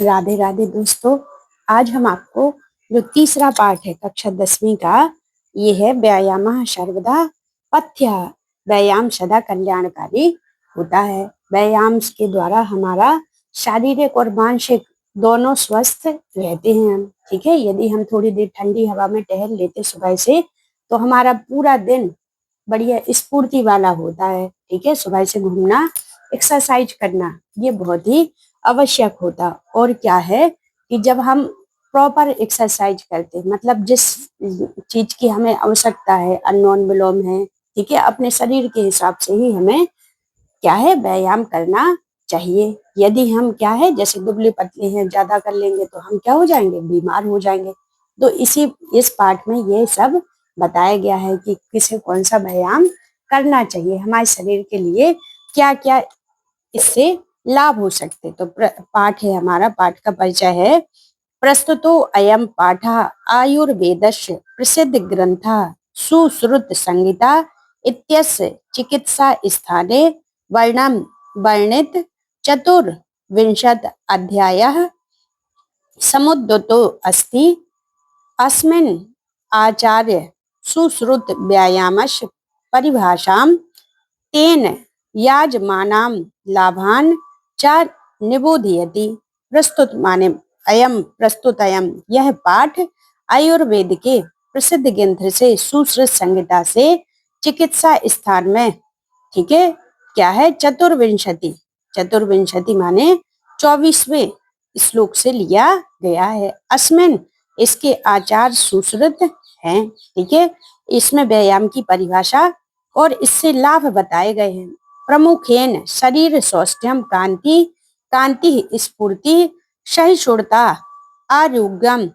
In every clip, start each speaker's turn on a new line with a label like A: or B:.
A: राधे राधे दोस्तों। आज हम आपको जो तीसरा पाठ है कक्षा 10वीं का, ये है व्यायाम सर्वदा पथ्य। व्यायाम सदा कल्याणकारी होता है। व्यायाम के द्वारा हमारा शारीरिक और मानसिक दोनों स्वस्थ रहते हैं हम। ठीक है, यदि हम थोड़ी देर ठंडी हवा में टहल लेते सुबह से, तो हमारा पूरा दिन बढ़िया स्फूर्ति वाला होता है। ठीक है, सुबह से घूमना, एक्सरसाइज करना, ये बहुत ही आवश्यक होता। और क्या है कि जब हम प्रॉपर एक्सरसाइज करते, मतलब जिस चीज की हमें आवश्यकता है, अनुलोम विलोम है, ठीक है, अपने शरीर के हिसाब से ही हमें क्या है व्यायाम करना चाहिए। यदि हम क्या है जैसे दुबले पतले हैं, ज्यादा कर लेंगे तो हम क्या हो जाएंगे, बीमार हो जाएंगे। तो इस पाठ में ये सब बताया गया है कि किसे कौन सा व्यायाम करना चाहिए, हमारे शरीर के लिए क्या क्या इससे लाभ हो सकते। तो पाठ है हमारा, पाठ का परिचय है। प्रस्तुतो अयम पाठ आयुर्वेदस्य प्रसिद्ध ग्रंथ सुश्रुत संहिता इत्यस्य चिकित्सा स्थाने वर्णम वर्णित चतुर्विंशत् अध्यायः समुद्धतो अस्ति। अस्मिन् आचार्य सुश्रुत व्यायामस्य परिभाषां तेन याजमानां लाभान् च निबोधयति। प्रस्तुत माने प्रस्तुत अयम, यह पाठ आयुर्वेद के प्रसिद्ध ग्रंथ से सुश्रुत संहिता से चिकित्सा स्थान में, ठीक है, क्या है, चतुर्विंशति, चतुर्विंशति माने 24वें श्लोक से लिया गया है। अस्मिन, इसके आचार सुश्रुत हैं। ठीक है, इसमें व्यायाम की परिभाषा और इससे लाभ बताए गए हैं। प्रमुखेन शरीर सौष्ठ्यम कांति कांति स्फूर्ति सहिष्णुता आरोग्यम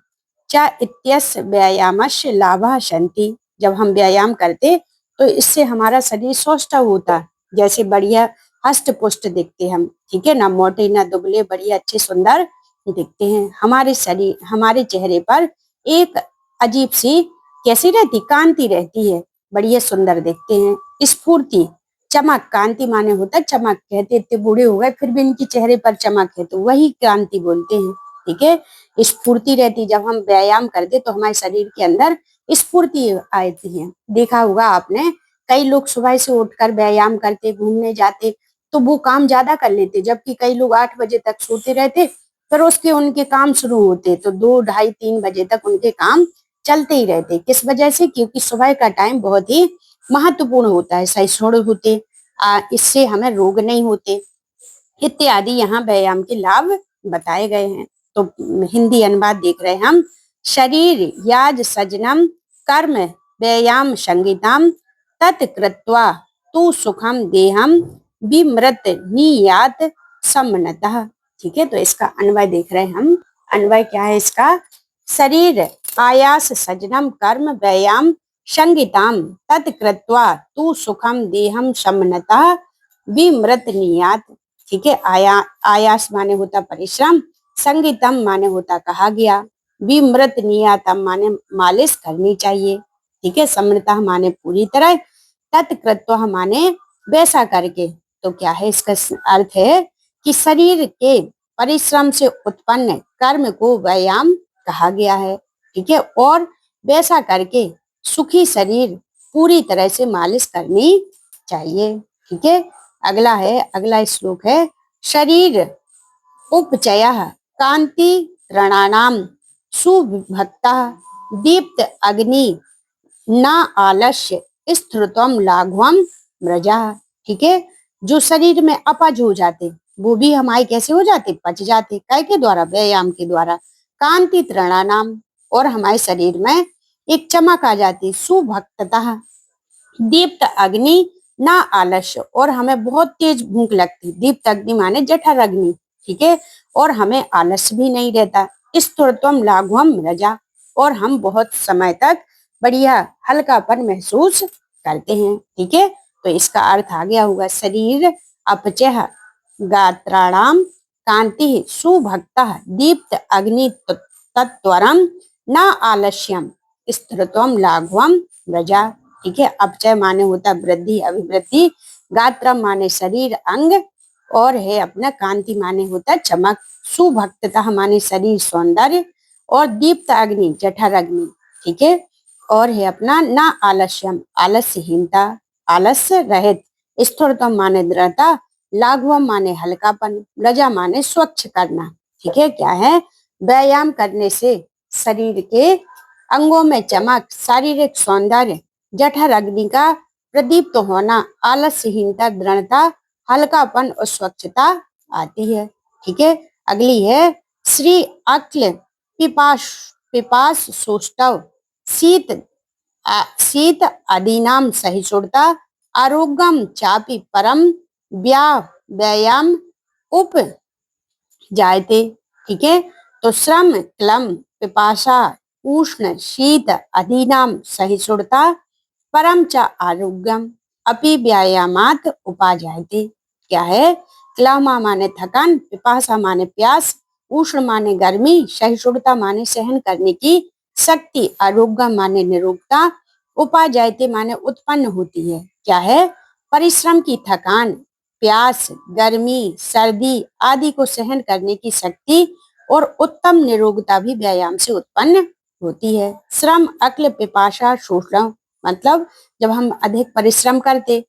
A: च इत्यस्य व्यायामस्य लाभः सन्ति। जब हम व्यायाम करते तो इससे हमारा शरीर स्वस्थ होता, जैसे बढ़िया हष्ट पुष्ट दिखते हम। ठीक है ना, मोटे ना दुबले, बढ़िया अच्छे सुंदर दिखते हैं। हमारे शरीर, हमारे चेहरे पर एक अजीब सी कैसी रहती, कांति रहती है, बढ़िया सुंदर दिखते हैं। स्फूर्ति, चमक, कांति माने होता है चमक। कहते इतने बूढ़े हो गए फिर भी इनके चेहरे पर चमक है, तो वही कांति बोलते हैं। ठीक है, स्फूर्ति रहती, जब हम व्यायाम करते तो हमारे शरीर के अंदर स्फूर्ति आती है। देखा होगा आपने, कई लोग सुबह से उठकर व्यायाम करते, घूमने जाते, तो वो काम ज्यादा कर लेते, जबकि कई लोग 8 बजे तक सोते रहते, फिर उसके उनके काम शुरू होते तो 2, ढाई, 3 बजे तक उनके काम चलते ही रहते। किस वजह से? क्योंकि सुबह का टाइम बहुत ही महत्वपूर्ण होता है, सहिष्णु होते, इससे हमें रोग नहीं होते इत्यादि। यहाँ व्यायाम के लाभ बताए गए हैं। तो हिंदी अनुवाद देख रहे हैं हम। शरीर याज सजनम कर्म व्यायाम संगीतम तत्कृत्वा तु सुखम देहम विमृत नियात सम्मनतः। ठीक है, तो इसका अन्वय देख रहे हैं हम। अन्वय क्या है इसका? शरीर आयास सजनम कर्म व्यायाम संगीताम तत्कृत्वा तु सुखम देहम सम्मनतः विमृत नियात। ठीक है, आयास माने होता परिश्रम, संगीतम माने होता कहा गया, विमृत नियातम माने मालिश करनी चाहिए। ठीक है, सम्मता माने पूरी तरह, तत्कृत्व माने वैसा करके। तो क्या है इसका अर्थ है कि शरीर के परिश्रम से उत्पन्न कर्म को व्यायाम कहा गया है। ठीक है, और वैसा करके सुखी शरीर पूरी तरह से मालिश करनी चाहिए। ठीक है, अगला श्लोक है। शरीर उपचय कांति त्रणानाम सुभक्ता दीप्त अग्नि न आलस्य स्थिरत्वम लाघवम मृजा। ठीक है, जो शरीर में अपच हो जाते वो भी हमारे कैसे हो जाते, पच जाते, काय के द्वारा, व्यायाम के द्वारा। कांति त्रणानाम, और हमारे शरीर में एक चमक आ जाती, सुभक्तता दीप्त अग्नि ना आलस्य, और हमें बहुत तेज भूख लगती, दीप्त अग्नि माने जठर अग्नि। ठीक है, और हमें आलस्य भी नहीं रहता। स्थिरत्वम लाघवम रजा, और हम बहुत समय तक बढ़िया हल्कापन महसूस करते हैं। ठीक है, तो इसका अर्थ आ गया होगा। शरीर अपचय गात्राणाम कांति सुभक्ता दीप्त अग्नि तत्वरम न आलस्यम स्थिरत्वम लाघवम रजा। ठीक है, अपचय माने होता वृद्धि, अभिवृद्धि, गात्रम माने शरीर अंग, और है अपना कांति माने होता है चमक, सुभक्तता माने शरीर सौंदर्य, और दीप्त अग्नि जठर अग्नि, ठीक है। और है अपना ना आलस्यम आलस्यहीनता, आलस्य रहित, स्थिरतम माने दृढ़ता, लाघवम माने हल्कापन, रजा माने स्वच्छ करना, ठीक है। क्या है? व्यायाम करने से शरीर के अंगों में चमक, शारीरिक सौंदर्य, जठर अग्नि का प्रदीप्त होना, आलस्यहीनता, दृढ़ता, हल्कापन और स्वच्छता आती है, ठीक है। अगली है श्री अक्ल पिपाश पिपास सोष्टव शीत शीत आदीनाम सहिष्णुता, आरोग्यम चापि परम व्यायाम उप जायते, ठीक है। तो श्रम क्लम पिपासा उष्ण शीत आदीनाम सहिष्णुता, परम च आरोग्यम अपि व्यायामात उपाजायते। क्या है? क्लामा माने थकान, पिपासा माने प्यास, उष्ण माने गर्मी, सहिष्णुता माने सहन करने की शक्ति, आरोग्य माने निरोगता, उपाजायते माने उत्पन्न होती है। क्या है? परिश्रम की थकान, प्यास, गर्मी, सर्दी आदि को सहन करने की शक्ति और उत्तम निरोगता भी व्यायाम से उत्पन्न होती है। श्रम अक्ल पिपासा शोषण मतलब जब हम अधिक परिश्रम करते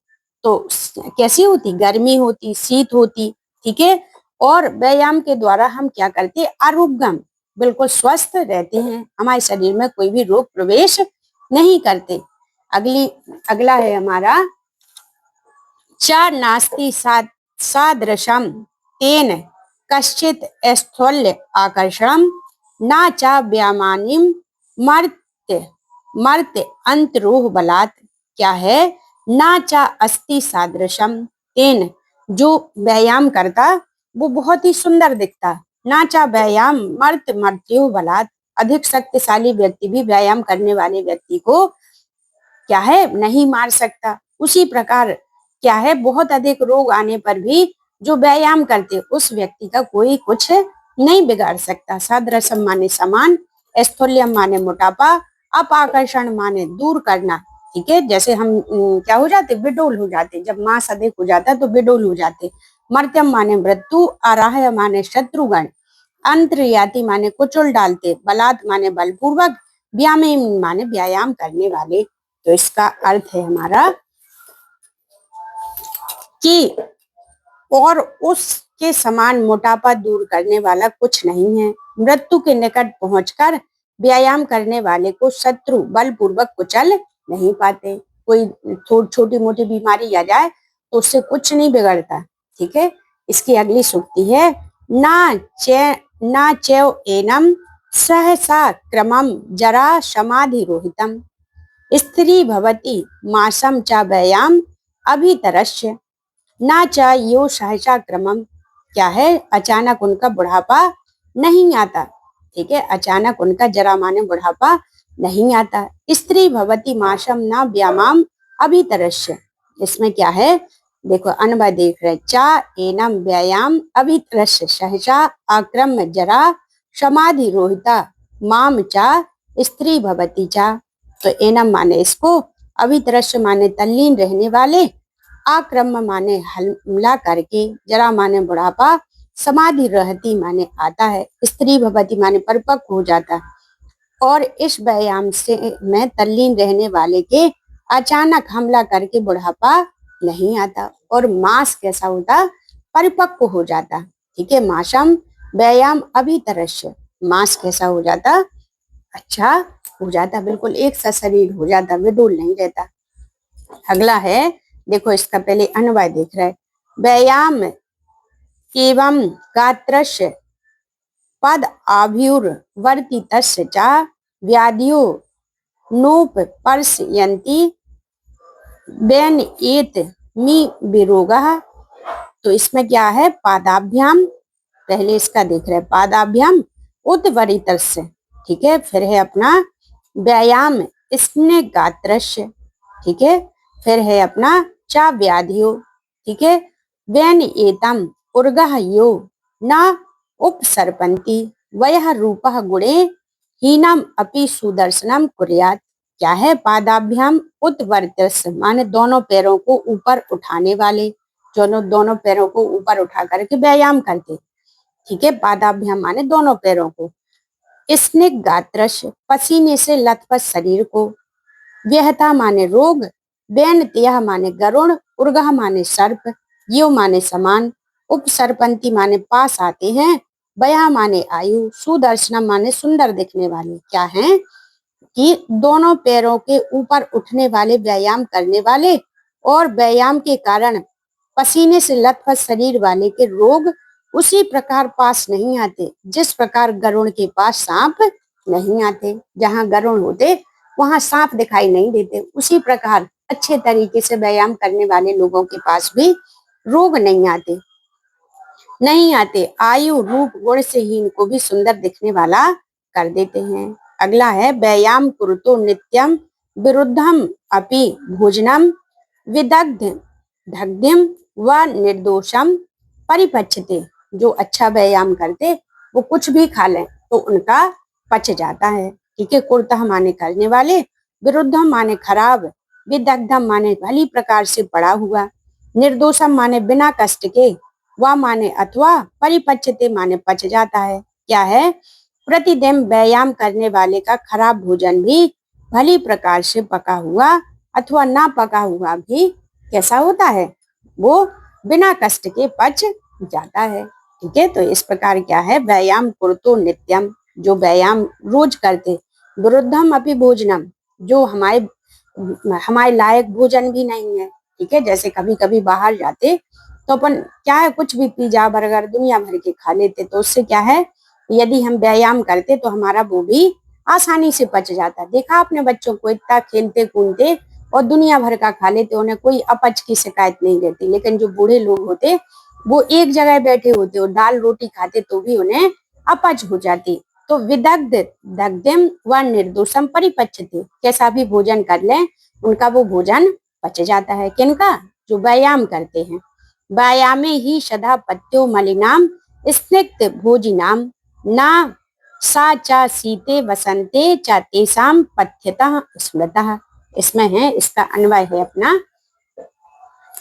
A: तो कैसी होती? गर्मी होती, शीत होती, ठीक है। और व्यायाम के द्वारा हम क्या करते? आरोग्यम बिल्कुल स्वस्थ रहते हैं, हमारे शरीर में कोई भी रोग प्रवेश नहीं करते। अगला है हमारा च नास्ति सादृशम तेन कश्चित स्थूल्य आकर्षणम न च व्यामानिम मर्त्य मर्त्य अंतरोह बलात्। क्या है? न च अस्ति सादृशम तेन, जो व्यायाम करता वो बहुत ही सुंदर दिखता, न च व्यायाम मर्त्यो बलात्, अधिक शक्तिशाली व्यक्ति भी व्यायाम करने वाले व्यक्ति को क्या है? नहीं मार सकता। उसी प्रकार क्या है? बहुत अधिक रोग आने पर भी जो व्यायाम करते उस व्यक्ति का कोई कुछ नहीं बिगाड़ सकता। सदृशम माने समान, स्थूल्यम माने मोटापा, अपाकर्षण माने दूर करना, ठीक है। जैसे हम क्या हो जाते? विडोल हो जाते, जब मांस अधिक हो जाता है तो विडोल हो जाते। मर्त्यम माने मृत्यु, आराह्य माने शत्रुगण, अंतर्याति माने कुचल डालते, बलात् माने बलपूर्वक, व्यायामी माने व्यायाम करने वाले। तो इसका अर्थ है हमारा कि और उसके समान मोटापा दूर करने वाला कुछ नहीं है। मृत्यु के निकट पहुंचकर व्यायाम करने वाले को शत्रु बलपूर्वक कुचल नहीं पाते। कोई छोटी मोटी बीमारी आ जाए तो उससे कुछ नहीं बिगड़ता, ठीक है। इसकी अगली सूक्ति है ना चैव एनम सहसा क्रमम जरा समाधि रोहितम, स्त्री भवती मासम च व्यायाम अभितरस्य, ना च यो सहसा क्रमम। क्या है? अचानक उनका बुढ़ापा नहीं आता, ठीक है। अचानक उनका जरा माने बुढ़ापा नहीं आता। स्त्री भवती मासम ना व्यायाम अभितरस्य, इसमें क्या है? देखो अनवा देख रहे, चा एनम व्यायाम अभितरस्य सहसा आक्रम जरा समाधि रोहिता माम चा स्त्री भवती चा। तो एनम माने इसको, अभितरस्य माने तल्लीन रहने वाले, आक्रम माने हमला करके, जरा माने बुढ़ापा, समाधि रहती माने आता है, स्त्री भवती माने परिपक्व हो जाता है। और इस व्यायाम से में तल्लीन रहने वाले के अचानक हमला करके बुढ़ापा नहीं आता। और मांस कैसा होता? परिपक्व हो जाता, ठीक है। मासम व्यायाम अभितरस्य, मांस कैसा हो जाता? अच्छा हो जाता, बिल्कुल एक सा शरीर हो जाता, विडोल नहीं रहता। अगला है, देखो इसका पहले अन्वय देख रहे, व्यायाम एवं गात्रस्य पद आभ्युर्वर्तितस्य च व्याधियो नोप पर्शयन्ति बेन एत मी विरोगः। तो इसमें क्या है? पादाभ्याम, पहले इसका देख रहे, पादाभ्याम उद्वरितस्य, ठीक है। फिर है अपना व्यायाम स्ने गात्रस्य, ठीक है। फिर है अपना चा व्याधियो, ठीक है। वेन एतम उर्गह यो न उपसर्पन्ति वयः रूपः गुणे हीनम अपि सुदर्शनम कुर्यात्। क्या है? पादाभ्याम उत्वर्तस्य माने दोनों पैरों को ऊपर उठाने वाले, दोनों दोनों पैरों को ऊपर उठा करके व्यायाम करते। ठीक है, पादाभ्याम माने दोनों पैरों को। स्निग्ध गात्रश पसीने से लथपथ शरीर को। व्यहता माने रोग। व्यनत्यः माने गरुण। उर्गः माने सर्प। यो माने समान। उपसर्पंती माने पास आते हैं। वया माने आयु। सुदर्शनम माने सुंदर दिखने वाले। क्या है कि दोनों पैरों के ऊपर उठने वाले, व्यायाम करने वाले और व्यायाम के कारण पसीने से लथपथ शरीर वाले के रोग उसी प्रकार पास नहीं आते जिस प्रकार गरुड़ के पास सांप नहीं आते। जहाँ गरुड़ होते वहां सांप दिखाई नहीं देते, उसी प्रकार अच्छे तरीके से व्यायाम करने वाले लोगों के पास भी रोग नहीं आते। आयु रूप गुण से ही इनको भी सुंदर दिखने वाला कर देते हैं। अगला है व्यायाम कुरुतो नित्यम विरुद्धम अपि भोजनम विदग्ध दग्ध्यम व निर्दोषम परिपच्यते। जो अच्छा व्यायाम करते वो कुछ भी खा लें तो उनका पच जाता है। ठीक है, कुरुतः माने करने वाले, विरुद्धम माने खराब, विदग्धम माने भली प्रकार से पड़ा हुआ, निर्दोषम माने बिना कष्ट के, व माने अथवा, परिपच्यते माने पच जाता है। क्या है, प्रतिदिन व्यायाम करने वाले का खराब भोजन भी भली प्रकार से पका हुआ अथवा ना पका हुआ भी कैसा होता है, वो बिना कष्ट के पच जाता है। ठीक है, तो इस प्रकार क्या है, व्यायाम कुरुतो नित्यम, जो व्यायाम रोज करते, विरुद्धम अपि भोजनम, जो हमारे लायक भोजन भी नहीं है। ठीक है, जैसे कभी कभी बाहर जाते तो अपन क्या है, कुछ भी पिज्जा बर्गर दुनिया भर के खा लेते, तो उससे क्या है, यदि हम व्यायाम करते तो हमारा वो भी आसानी से पच जाता। देखा आपने बच्चों को, इतना खेलते कूदते और दुनिया भर का खा लेते, उन्हें कोई अपच की शिकायत नहीं रहती। लेकिन जो बूढ़े लोग होते वो एक जगह बैठे होते और दाल रोटी खाते तो भी उन्हें अपच हो जाती। तो विदग्ध दग्ध्यम व निर्दोषम परिपच्यते, कैसा भी भोजन कर लें उनका वो भोजन पच जाता है। किनका, जो व्यायाम करते हैं। व्यायामे ही सदा पत्यो मलिनाम स्निग्ध भोजिनाम ना सा चा सीते वसंते चा तेसाम पथ्यतः स्मृतः। इसमें है, इसका अन्वय है अपना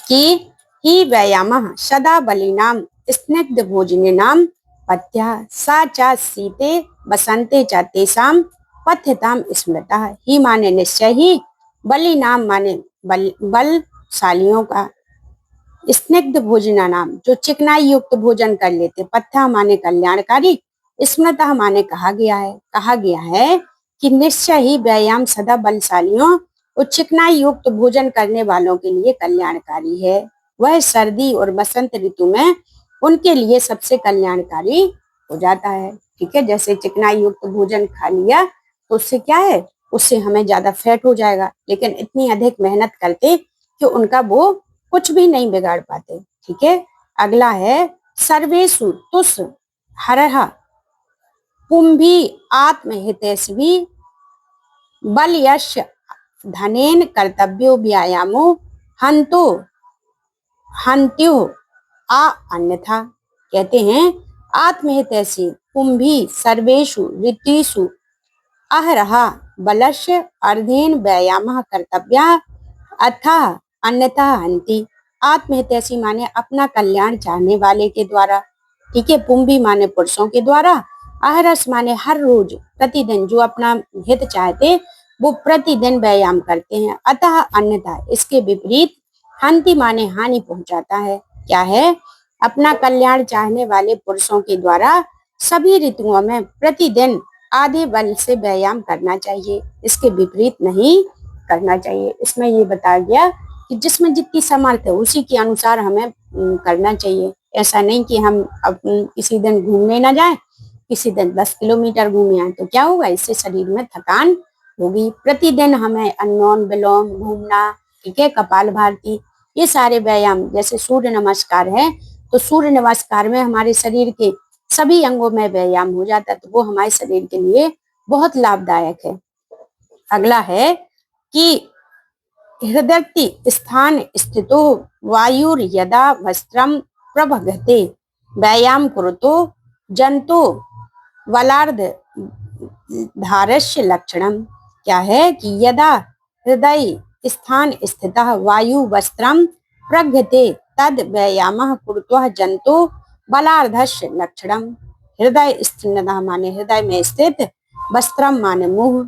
A: कि ही व्यायामः सदा बलिनाम स्निग्ध भोजनिनाम पथ्यः सा चा सीते वसंते चा तेसाम पथ्यताम स्मृतः। ही माने निश्चय ही, बलिनाम माने बलशालियों का, स्निग्ध भोजना नाम जो चिकनाई युक्त भोजन कर लेते, पथ्या माने कल्याणकारी, स्मृतः माने कहा गया है कि निश्चय ही व्यायाम सदा बलशालियों और चिकनाई युक्त भोजन करने वालों के लिए कल्याणकारी है। वह सर्दी और बसंत ऋतु में उनके लिए सबसे कल्याणकारी हो जाता है। ठीक है, जैसे चिकनाई युक्त भोजन खा लिया तो उससे क्या है, उससे हमें ज्यादा फैट हो जाएगा, लेकिन इतनी अधिक मेहनत करते कि उनका वो कुछ भी नहीं बिगाड़ पाते। ठीक है, अगला है सर्वेषु तुस हरह कुंभी आत्महितैषी बल यश धनेन कर्तव्यो व्यायामो हंतो हंत्यो आ अन्यथा। कहते हैं आत्महितैषी कुंभी सर्वेषु ऋतुषु अहरहा बलस्य अर्धेन व्यायामः कर्तव्यः अथा अन्यथा हंति। आत्महितैषी माने अपना कल्याण चाहने वाले के द्वारा। ठीक है, पुंभी माने पुरुषों के द्वारा, अहरस माने हर रोज प्रतिदिन, जो अपना हित चाहते वो प्रतिदिन व्यायाम करते हैं। अतः अन्यथा इसके विपरीत, हंति माने हानि पहुंचाता है। क्या है, अपना कल्याण चाहने वाले पुरुषों के द्वारा सभी ऋतुओं में प्रतिदिन आधे बल से व्यायाम करना चाहिए, इसके विपरीत नहीं करना चाहिए। इसमें ये बताया गया कि जिसमें जितनी समर्थ है उसी के अनुसार हमें करना चाहिए। ऐसा नहीं कि हम किसी दिन घूमने ना जाए, किसी दिन 10 किलोमीटर घूमे आए तो क्या होगा, इससे शरीर में थकान होगी। प्रतिदिन हमें अनुलोम विलोम घूमना, ठीक है, कपाल भारती, ये सारे व्यायाम, जैसे सूर्य नमस्कार है तो सूर्य नमस्कार में हमारे शरीर के सभी अंगों में व्यायाम हो जाता है, तो वो हमारे शरीर के लिए बहुत लाभदायक है। अगला है कि हृदय स्थान स्थितो वायुर यदा वस्त्रम प्रभगते व्यायाम कुरुतो जंतो वलार्ध धारस्य लक्षणम। क्या है कि यदा हृदय स्थान स्थितः वायु वस्त्रम प्रघते तद व्यायामः कुरुत्वा जंतु बलार्धस्य लक्षणम। हृदय स्थितः माने हृदय में स्थित, वस्त्रम माने मुंह,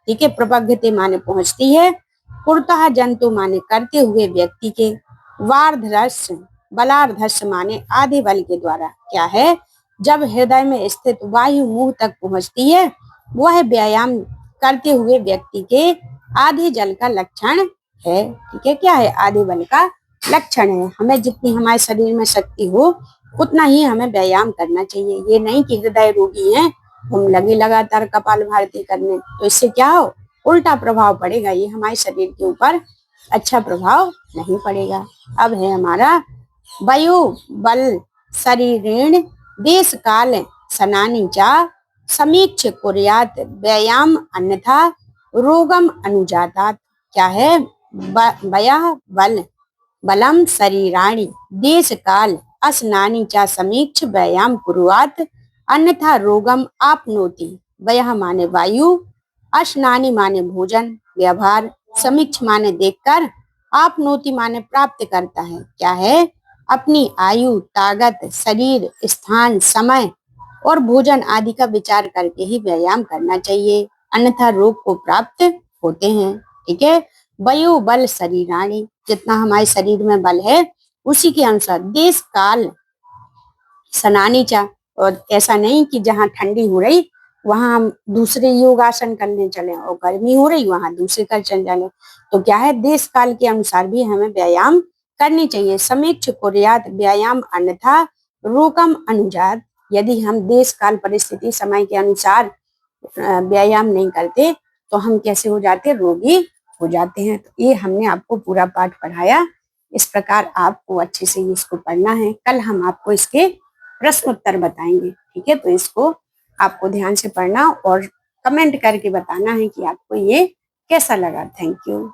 A: ठीक है, प्रपद्यते माने पहुंचती है, कुरुतः जंतु माने करते हुए व्यक्ति के, वार्धस्य बलार्धस्य माने आधे बल के द्वारा। क्या है, जब हृदय में स्थित वायु मुंह तक पहुंचती है, वह व्यायाम करते हुए व्यक्ति के आधे जल का लक्षण है। ठीक है, क्या है, आधे बल का लक्षण है। हमें जितनी हमारे शरीर में शक्ति हो उतना ही हमें व्यायाम करना चाहिए। ये नहीं कि हृदय रोगी है हम लगे लगातार कपालभाति करने, तो इससे क्या हो, उल्टा प्रभाव पड़ेगा, ये हमारे शरीर के ऊपर अच्छा प्रभाव नहीं पड़ेगा। अब है हमारा वायु बल शरीरेण देश काल सनानी चा समीक्ष कुर्यात व्यायाम अन्यथा रोगम अनुजातात। क्या है, वयः बल बलम शरीराणि देश काल असनानी चा समीक्ष व्यायाम कुर्यात अन्यथा रोगम आपनोति। वयः माने वायु, असनानी माने भोजन व्यवहार, समीक्ष माने देखकर, आपनोति माने प्राप्त करता है। क्या है, अपनी आयु ताकत शरीर स्थान समय और भोजन आदि का विचार करके ही व्यायाम करना चाहिए, अन्यथा रोग को प्राप्त होते हैं। ठीक है, वायु बल शरीराणि, जितना हमारे शरीर में बल है उसी के अनुसार देश काल सनानी चा, और ऐसा नहीं कि जहाँ ठंडी हो रही वहां हम दूसरे योगासन करने चले और गर्मी हो रही वहां दूसरे कर चल जाए। तो क्या है, देश काल के अनुसार भी हमें व्यायाम करनी चाहिए। समीक्ष कुर्यात व्यायाम अन्यथा रोगम अनुजात। यदि हम देश काल परिस्थिति समय के अनुसार व्यायाम नहीं करते तो हम कैसे हो जाते, रोगी हो जाते हैं। तो ये हमने आपको पूरा पाठ पढ़ाया, इस प्रकार आपको अच्छे से इसको पढ़ना है। कल हम आपको इसके प्रश्न उत्तर बताएंगे। ठीक है, तो इसको आपको ध्यान से पढ़ना और कमेंट करके बताना है कि आपको ये कैसा लगा। Thank you.